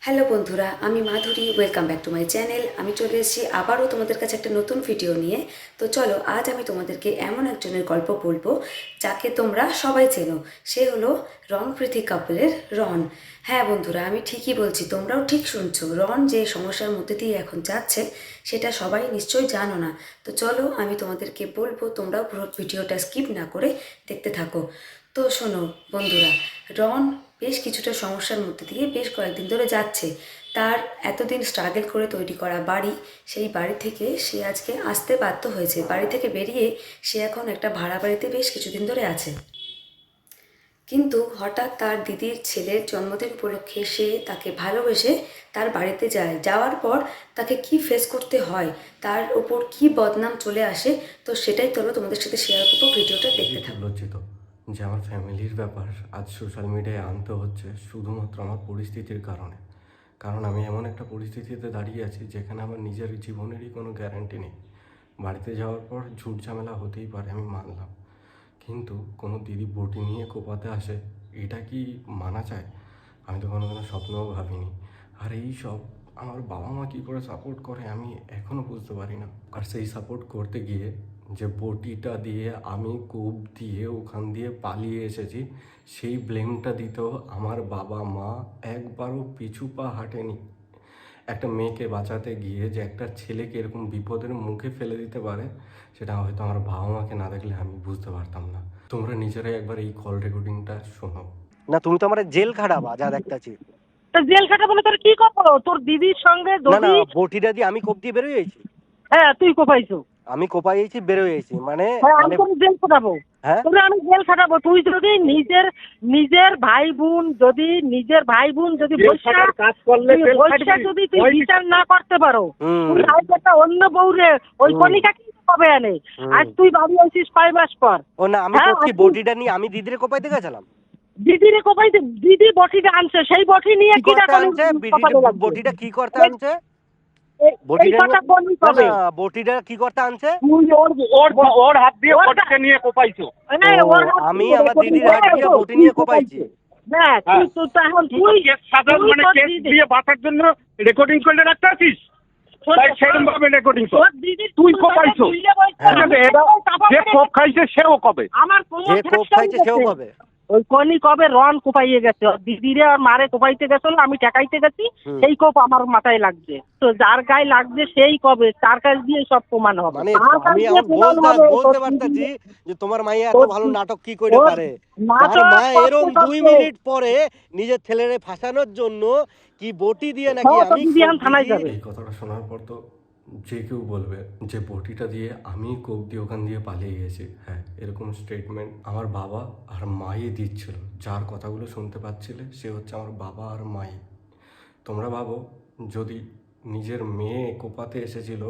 Hello বন্ধুরা, আমি Madhuri. Welcome back to my channel. আমি চলে এসেছি আবারও তোমাদের কাছে একটা নতুন ভিডিও নিয়ে। তো চলো, আজ আমি তোমাদেরকে এমন একজনের গল্প বলবো যাকে তোমরা সবাই চেনো। সে হলো রণপ্রীতি কাপলের রন। হ্যাঁ বন্ধুরা, আমি ঠিকই বলছি, তোমরাও ঠিক শুনছো। রন যে সমস্যার মধ্যে দিয়ে এখন যাচ্ছে সেটা সবাই নিশ্চয়ই জানো না। তো চলো, আমি তোমাদেরকে বলবো, তোমরাও পুরো ভিডিওটা স্কিপ না করে দেখতে থাকো। তো শোনো বন্ধুরা, রন বেশ কিছুটা সমস্যার মধ্যে দিয়ে বেশ কয়েকদিন ধরে যাচ্ছে। তার এতদিন স্ট্রাগল করে তৈরি করা বাড়ি, সেই বাড়ি থেকে সে আজকে আসতে বাধ্য হয়েছে। বাড়ি থেকে বেরিয়ে সে এখন একটা ভাড়া বাড়িতে বেশ কিছুদিন ধরে আছে। কিন্তু হঠাৎ তার দিদির ছেলের জন্মদিন উপলক্ষে সে তাকে ভালোবেসে তার বাড়িতে যায়। যাওয়ার পর তাকে কি ফেস করতে হয়, তার ওপর কি বদনাম চলে আসে, তো সেটাই তোমাদের সাথে শেয়ার করবো। ভিডিওটা দেখতে থাকো। লজ্জিত যে আমার ফ্যামিলির ব্যাপার আজ সোশ্যাল মিডিয়ায় আনতে হচ্ছে শুধুমাত্র আমার পরিস্থিতির কারণে। কারণ আমি এমন একটা পরিস্থিতিতে দাঁড়িয়ে আছি যেখানে আমার নিজের জীবনেরই কোনো গ্যারান্টি নেই। বাড়িতে যাওয়ার পর ঝুট ঝামেলা হতেই পারে, আমি মানলাম, কিন্তু কোনো দিদি বটি নিয়ে কোপাতে আসে, এটা কি মানা যায়? আমি তো কোনো স্বপ্নও ভাবিনি। আর এই সব আমার বাবা মা কী করে সাপোর্ট করে আমি এখনও বুঝতে পারি না। আর সেই সাপোর্ট করতে গিয়ে যে বটিটা দিয়ে আমি কোপ দিয়ে ওখান দিয়ে পালিয়ে এসেছি, সেই ব্লেমটা দিতেও আমার বাবা মা একবারও পিছু পা হাঁটেনি। একটা মেয়েকে বাঁচাতে গিয়ে যে একটা ছেলেকে এরকম বিপদের মুখে ফেলে দিতে পারে, সেটা হয়তো আমার বাবা মাকে না দেখলে আমি বুঝতে পারতাম না। তোমরা নিজেরাই একবার এই কল রেকর্ডিংটা শোনো। না, তুমি তো আমার জেল খাটাবা যা দেখতাছি। তা জেল খাটা বলে তোর কি করবো? তোর দিদির সঙ্গে না না, যদি বটিটা দিয়ে আমি কোপ দিয়ে বেরোয় যাইছি। হ্যাঁ তুই কোপাইছো। আমি কোপাই যাইছি, বেরোয় যাইছি মানে হ্যাঁ আমি মানে তোর জেল খাটাবো। হ্যাঁ, তোরে আমি জেল খাটাবো। তুই যদি নিজের ভাই বোন যদি কাজ করলে জেল খাটবি। যদি তুই বিচার না করতে পারো, হুম তুই আজ একটা অন্য বউরে ওই কণিকা কি কবে আনে? আজ তুই বাড়ি আসিস 5 মাস পর। ও না, আমি হ্যাঁ, করছি আর বটিটা নিয়ে আমি দিদিরে কোপাইতে গেছিলাম। দিদিরে কোপাইতে, দিদি বটিটা আনছে, সেই বটি নিয়ে কি কি করতে আনছে বটিটা কি করতে আনছে? এই বটিটা কথা বললি না কবে? না, বটিটা কি করতে আনছে? তুই ওর হাত দিয়ে ফটকে নিয়ে কোপাইছো। আমি আমার দিদির হাত দিয়ে বটি নিয়ে কোপাইছি। না তুই তো এখন তুই কেস সাধারণ মানে কেস দিয়ে বাঁচার জন্য রেকর্ডিং করে রাখতে আছিস, তাই সেরকম ভাবে রেকর্ডিং কর। তুই কোপাইছো। যে কোপ খাইছে সেও কবে। আমার যে কোপ খাইছে সেও কবে? ওই কনি কবে রন কোপাইয়ে গেছে, ওর দিদিরে আর মারে কোপাইতে গেছিল, আমি ঠেকাইতে গেছি, সেই কোপ আমার মাথায় লাগছে। তো যার গায়ে লাগছে সেই কবে, তার কাছ দিয়ে সব প্রমাণ হবে। মানে তার কাছ আমি দিয়ে এখন প্রমাণ হবে, বলতে তোর পারতাছি দিদি- যে তোমার মাইয়া এত ভালো নাটক কি করে ওর পারে। নাটক তার মা করতে এরকম 2 করতে- মিনিট পরে নিজের ছেলেরে ফাঁসানোর জন্য কি বটি দিয়ে নাকি হ্যাঁ, তো আমি দিদি এখন থানায় যাবে। এই কথাটা শোনার পর তো যে কেউ বলবে যে বটিটা দিয়ে আমি কোপ দিয়ে ওখান দিয়ে পালিয়ে গেছি। হ্যাঁ, এরকম স্টেটমেন্ট আমার বাবা আর মাই দিচ্ছিল। যার কথাগুলো শুনতে পাচ্ছিলে সে হচ্ছে আমার বাবা আর মাই। তোমরা ভাবো, যদি নিজের মেয়ে কোপাতে এসেছিল,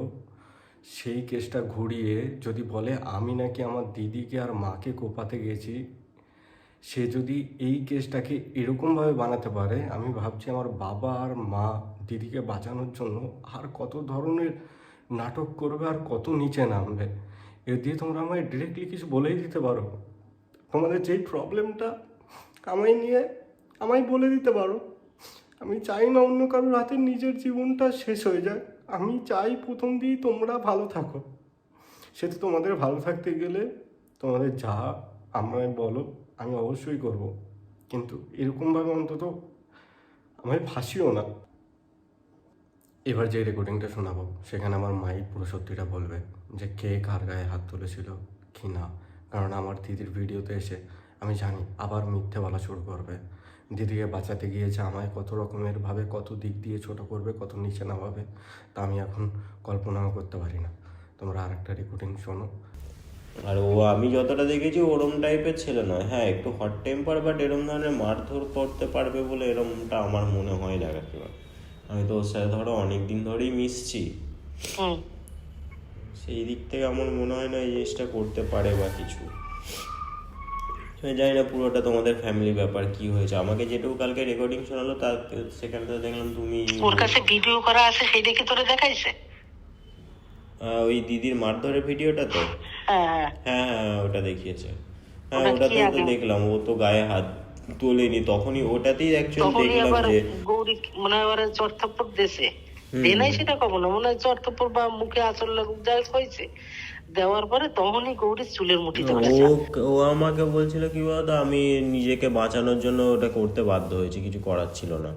সেই কেসটা ঘুরিয়ে যদি বলে আমি নাকি আমার দিদিকে আর মাকে কোপাতে গেছি, সে যদি এই কেসটাকে এরকমভাবে বানাতে পারে, আমি ভাবছি আমার বাবা আর মা দিদিকে বাঁচানোর জন্য আর কত ধরনের নাটক করবে আর কত নিচে নামবে। এর দিয়ে তোমরা আমায় ডিরেক্টলি কিছু বলেই দিতে পারো। তোমাদের যেই প্রবলেমটা আমায় নিয়ে আমায় বলে দিতে পারো। আমি চাই না অন্য কারোর হাতে নিজের জীবনটা শেষ হয়ে যায়। আমি চাই প্রথম দিয়েই তোমরা ভালো থাকো। সে তো তোমাদের ভালো থাকতে গেলে তোমাদের যা আমায় বলো আমি অবশ্যই করব, কিন্তু এরকমভাবে অন্তত আমায় ফাঁসিও না। এবার যে রেকর্ডিংটা শোনাবো সেখানে আমার মাই পুরো সত্যিটা বলবে যে কে কার গায়ে হাত তুলেছিল কি না। কারণ আমার দিদির ভিডিওতে এসে আমি জানি আবার মিথ্যে বলা শুরু করবে। দিদিকে বাঁচাতে গিয়েছে আমায় কত রকমের ভাবে, কত দিক দিয়ে ছোট করবে, কত নিচে নামাবে, তা আমি এখন কল্পনাও করতে পারি না। তোমরা আর একটা রেকর্ডিং শোনো। আর ও আমি যতটা দেখেছি ওরম টাইপের ছেলে নয়। হ্যাঁ, একটু হট টেম্পার, বাট এরম ধরনের মারধর করতে পারবে বলে এরমটা আমার মনে হয় দেখাতে পারে। আমি তো ওর সাথে ধরো অনেক দিন ধরেই মিশছি, সেই দিক থেকে আমার মনে হয় না এই জিনিসটা করতে পারে বা কিছু। আমি জানি না পুরোটা তোমাদের ফ্যামিলি ব্যাপার কি হয়েছে। আমাকে যেটুকু কালকে রেকর্ডিং শোনালো তার সেখানে তো দেখলাম তুমি ওর কাছে ভিডিও করা আছে, সেই দেখে তোরে দেখাইছে। ওই দিদির মারধরের ভিডিওটা তো, হ্যাঁ হ্যাঁ হ্যাঁ ওটা দেখিয়েছে। হ্যাঁ ওটা ওটাতে কি তো আগে? দেখলাম ও তো গায়ে হাত তোলেনি, তখনই ওটাতেই অ্যাকচুয়ালি তখনই দেখলাম আবার যে গৌরী মনে হয় আবার চর্থাপ্পর দেশে দে নাই, সেটা কখন না, মনে হয় চর্থাপ্পর বা মুখে আচর লাগুক যাই হয়েছে, দেওয়ার পরে তখনই গৌরীর চুলের মুঠি ধরেছে। ও আমাকে বলছিল কি বলতো, আমি নিজেকে বাঁচানোর জন্য ওটা করতে বাধ্য হয়েছি, কিছু করার ছিল না।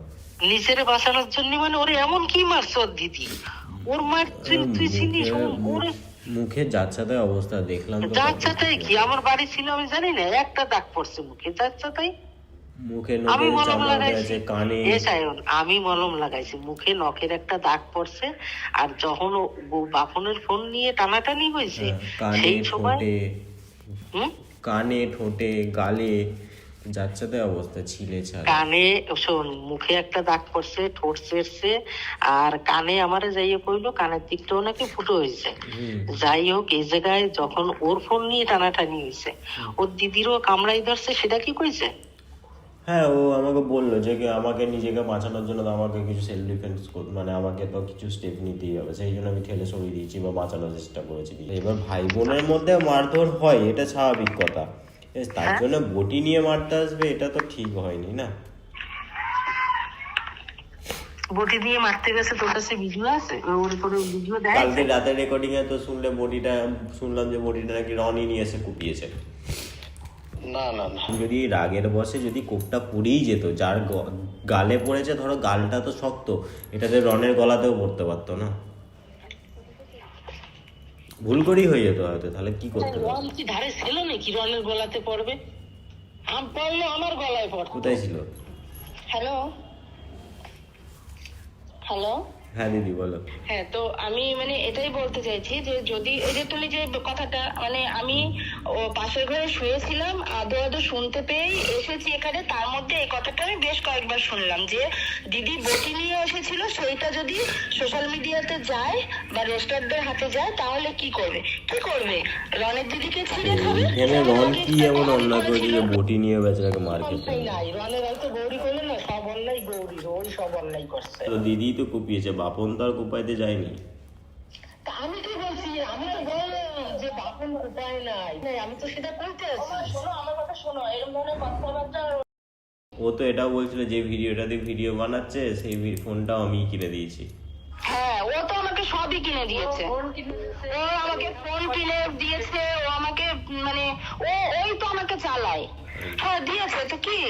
নিজের বাঁচানোর জন্য মানে ওরে এমন কি মারছ ওর দিদি, ওর মার তুই চিনিস ওরে মুখে যাচ্ছাতে অবস্থা দেখলাম তো, যাচ্ছাতাই কি, আমার বাড়ি ছিল আমি জানি না, একটা দাগ পড়ছে মুখে যাচ্ছাতাই। মুখে আমি নখে মলম চামড়া লাগাইছি, গেছে, কানে। এ সায়ন আমি মলম লাগাইছি, মুখে নখের একটা দাগ পড়ছে। আর যখন বাপনের ফোন নিয়ে টানাটানি হয়েছে কানে, সেই সময় ঠোঁটে, হুম কানে, ঠোঁটে, গালে যাচ্ছাতে অবস্থা, ছিলে ছাড়া। কানে শোন, মুখে একটা দাগ পড়ছে, ঠোঁট ছেড়ছে, আর কানে আমারে যাইয়ে কইলো কানের দিকটাও নাকি ফুটো হয়েছে। যাই হোক, এই জায়গায় যখন ওর ফোন নিয়ে টানাটানি হয়েছে, ওর দিদিরও কামড়াই ধরছে, সেটা কি কইছে? হ্যাঁ, ও আমাকে বললো যে আমাকে নিজেকে বাঁচানোর জন্য তো আমাকে কিছু সেলফ ডিফেন্স মানে আমাকে তো কিছু স্টেপ নিতেই হবে, সেই জন্য আমি ঠেলে সরিয়ে দিয়েছি বা বাঁচানোর চেষ্টা করেছি। এবার ভাই বোনের মধ্যে মারধর হয়, এটা স্বাভাবিক কথা, তার জন্য বটি নিয়ে মারতে আসবে, এটা তো ঠিক হয়নি না। বটি দিয়ে মারতে গেছে, তোর কাছে ভিডিও আছে? ওর কোনো ভিডিও দেয়? কালকে রাতের রেকর্ডিং এ তো শুনলাম যে বটিটা নাকি রনি নিয়ে এসে কুপিয়েছে। না না না, যদি রাগের বসে যদি কোপটা পুড়েই যেত, যার গালে পড়েছে, ধরো গালটা তো শক্ত, এটাতে রনের গলাতেও পড়তে পারতো না, ভুল করেই হয়ে যেত হয়তো, তাহলে কি করতে পারতো? রন কি ধারে ছিল নাকি রনের গলাতে পড়বে? পড়লো আমার গলায় পড়তো। কোথায় ছিল? হ্যালো হ্যালো হ্যাঁ দিদি বলো। হ্যাঁ, তো আমি মানে এটাই বলতে চাইছি যে যদি এই যে তুমি যে কথাটা, মানে আমি ও পাশের ঘরে শুয়েছিলাম, আদো আদো শুনতে পেয়ে এসেছি এখানে, তার মধ্যে এই কথাটা আমি বেশ কয়েকবার শুনলাম যে দিদি বটি নিয়ে এসেছিল, সেইটা যদি সোশ্যাল মিডিয়াতে যায় বা রেস্টারদের হাতে যায় তাহলে কি করবে? রনের দিদিকে ছিঁড়ে খাবে? এখানে রন কি এমন অন্যায় করেছে যে বটি নিয়ে বেচারাকে মার খেতে হবে? নাই, রনের হয়তো গৌরী করলো না, সব অন্যায় গৌরী, ওই সব অন্যায় করছে। তো দিদি তো কুপিয়েছে, বাপন তো আর কুপাইতে যায়নি। তা আমি কি বলছি, আমি তো বললাম যে বাপন উপায় নাই, আমি তো সেটা বলতে আছি। শোনো আমার কথা, শোনো, এরকম ধরনের কথাবার্তা। ও তো এটাও বলছিল যে ভিডিওটাতে ভিডিও বানাচ্ছে, সেই ফোনটাও আমি কিনে দিয়েছি। হ্যাঁ, ও তো আমাকে সবই কিনে দিয়েছে, ও আমাকে ফোন কিনে দিয়েছে, ও আমাকে মানে ওই তো আমাকে চালায়। হ্যাঁ দিয়েছে তো কি,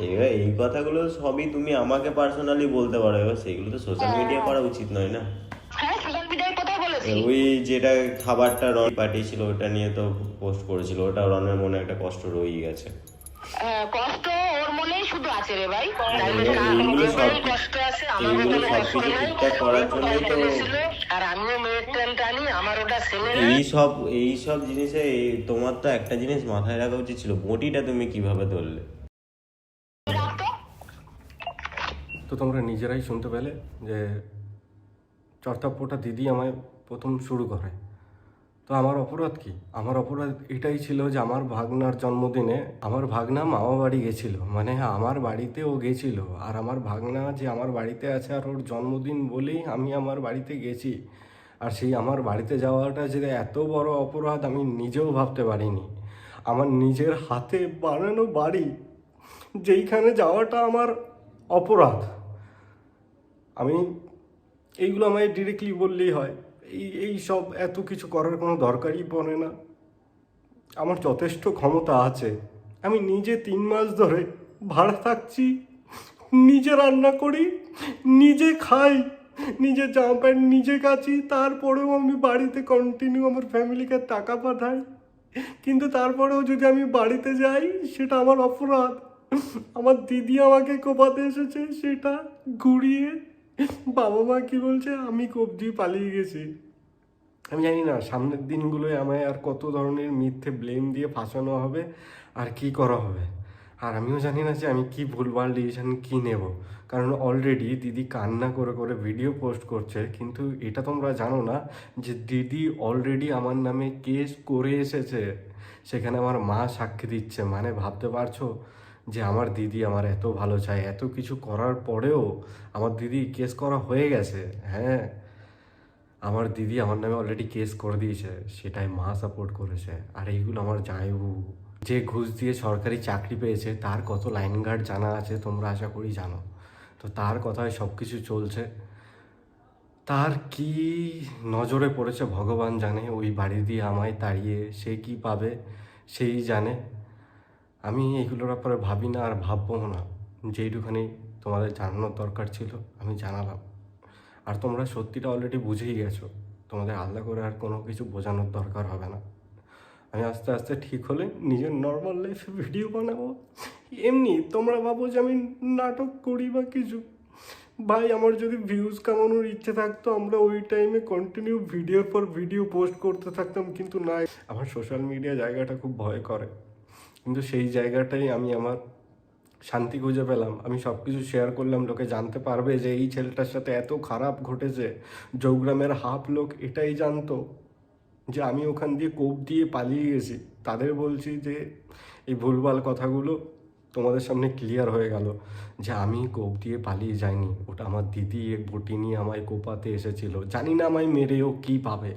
এবার এই কথাগুলো সবই তুমি আমাকে পার্সোনালি বলতে পারো, এবার সেগুলো তো সোশ্যাল মিডিয়া করা উচিত নয় না। হ্যাঁ সোশ্যাল মিডিয়ায় কথা বলেছি। ওই যেটা খাবারটা রন পাঠিয়েছিল ওটা নিয়ে তো পোস্ট করেছিল, ওটা রনের মনে একটা কষ্ট রয়ে গেছে। কষ্ট ওর মনেই শুধু আছে রে ভাই, এইগুলো সব কষ্ট আছে, এইগুলো সবকিছু ঠিকঠাক করার জন্যই তো আর আমিও মেয়ের ট্রেন টানি, আমার ওটা ছেলে। এইসব জিনিসে তোমার তো একটা জিনিস মাথায় রাখা উচিত ছিল, বটিটা তুমি কিভাবে ধরলে। তো তোমরা নিজেরাই শুনতে পেলে যে চর্তাপ্পটা দিদি আমায় প্রথম শুরু করে। তো আমার অপরাধ কি? আমার অপরাধ এটাই ছিল যে আমার ভাগনার জন্মদিনে আমার ভাগনা মামা বাড়ি গেছিলো, মানে আমার বাড়িতে ও গেছিলো, আর আমার ভাগনা যে আমার বাড়িতে আছে আর ওর জন্মদিন বলেই আমি আমার বাড়িতে গেছি। আর সেই আমার বাড়িতে যাওয়াটা যে এত বড় অপরাধ আমি নিজেও ভাবতে পারিনি। আমার নিজের হাতে বানানো বাড়ি, যেইখানে যাওয়াটা আমার অপরাধ। আমি এইগুলো আমায় ডিরেক্টলি বললেই হয়, এই সব এত কিছু করার কোনো দরকারই পড়ে না। আমার যথেষ্ট ক্ষমতা আছে, আমি নিজে 3 মাস ধরে ভাড়া থাকছি, নিজে রান্না করি, নিজে খাই, নিজে জামা প্যান্ট নিজে কাচি, তারপরেও আমি বাড়িতে কন্টিনিউ আমার ফ্যামিলিকে টাকা পাঠাই। কিন্তু তারপরেও যদি আমি বাড়িতে যাই সেটা আমার অপরাধ। আমার দিদি আমাকে কোপাতে এসেছে, সেটা ঘুরিয়ে বাবা মা কি বলছে আমি কোপ দিয়ে পালিয়ে গেছি। আমি জানি না সামনের দিনগুলোয় আমায় আর কত ধরনের মিথ্যে ব্লেম দিয়ে ফাঁসানো হবে আর কি করা হবে। আর আমিও জানি না যে আমি কি ভুলভাল ডিসিশন কী নেব, কারণ অলরেডি দিদি কান্না করে করে ভিডিও পোস্ট করছে। কিন্তু এটা তোমরা জানো না যে দিদি অলরেডি আমার নামে কেস করে এসেছে, সেখানে আমার মা সাক্ষী দিচ্ছে। মানে ভাবতে পারছো যে আমার দিদি আমার এত ভালো চায়, এত কিছু করার পরেও আমার দিদি কেস করা হয়ে গেছে। হ্যাঁ, আমার দিদি আমার নামে অলরেডি কেস করে দিয়েছে, সেটাই মা সাপোর্ট করেছে। আর এইগুলো আমার জামাইবাবু যে ঘুষ দিয়ে সরকারি চাকরি পেয়েছে তার কত লাইন গার্ড জানা আছে তোমরা আশা করি জানো। তো তার কথায় সব কিছু চলছে। তার কি নজরে পড়েছে ভগবান জানে, ওই বাড়ি দিয়ে আমায় তাড়িয়ে সে কি পাবে সেই জানে। আমি এইগুলোর ব্যাপারে ভাবি না আর ভাববো না। যেইটুখানি তোমাদের জানানোর দরকার ছিল আমি জানালাম। আর তোমরা সত্যিটা অলরেডি বুঝেই গেছো, তোমাদের আলাদা করে আর কোনো কিছু বোঝানোর দরকার হবে না। আমি আস্তে আস্তে ঠিক হলে নিজের নর্মাল লাইফে ভিডিও বানাবো। এমনি তোমরা ভাবো যে আমি নাটক করি বা কিছু। ভাই আমার যদি ভিউজ কামানোর ইচ্ছে থাকতো আমরা ওই টাইমে কন্টিনিউ ভিডিওর পর ভিডিও পোস্ট করতে থাকতাম, কিন্তু না। আমার সোশ্যাল মিডিয়া জায়গাটা খুব ভয় করে, কিন্তু সেই জায়গাটাই আমি আমার শান্তি খুঁজে পেলাম। আমি সব কিছু শেয়ার করলাম, লোকে জানতে পারবে যে এই ছেলেটার সাথে এত খারাপ ঘটেছে। জৌগ্রামের হাফ লোক এটাই জানতো যে আমি ওখান দিয়ে কোপ দিয়ে পালিয়ে গেছি। তাদের বলছি যে এই ভুলভাল কথাগুলো তোমাদের সামনে ক্লিয়ার হয়ে গেল যে আমি কোপ দিয়ে পালিয়ে যাইনি। ওটা আমার দিদি এক বটি নিয়ে আমায় কোপাতে এসেছিল। জানি না আমায় মেরেও কী পাবে।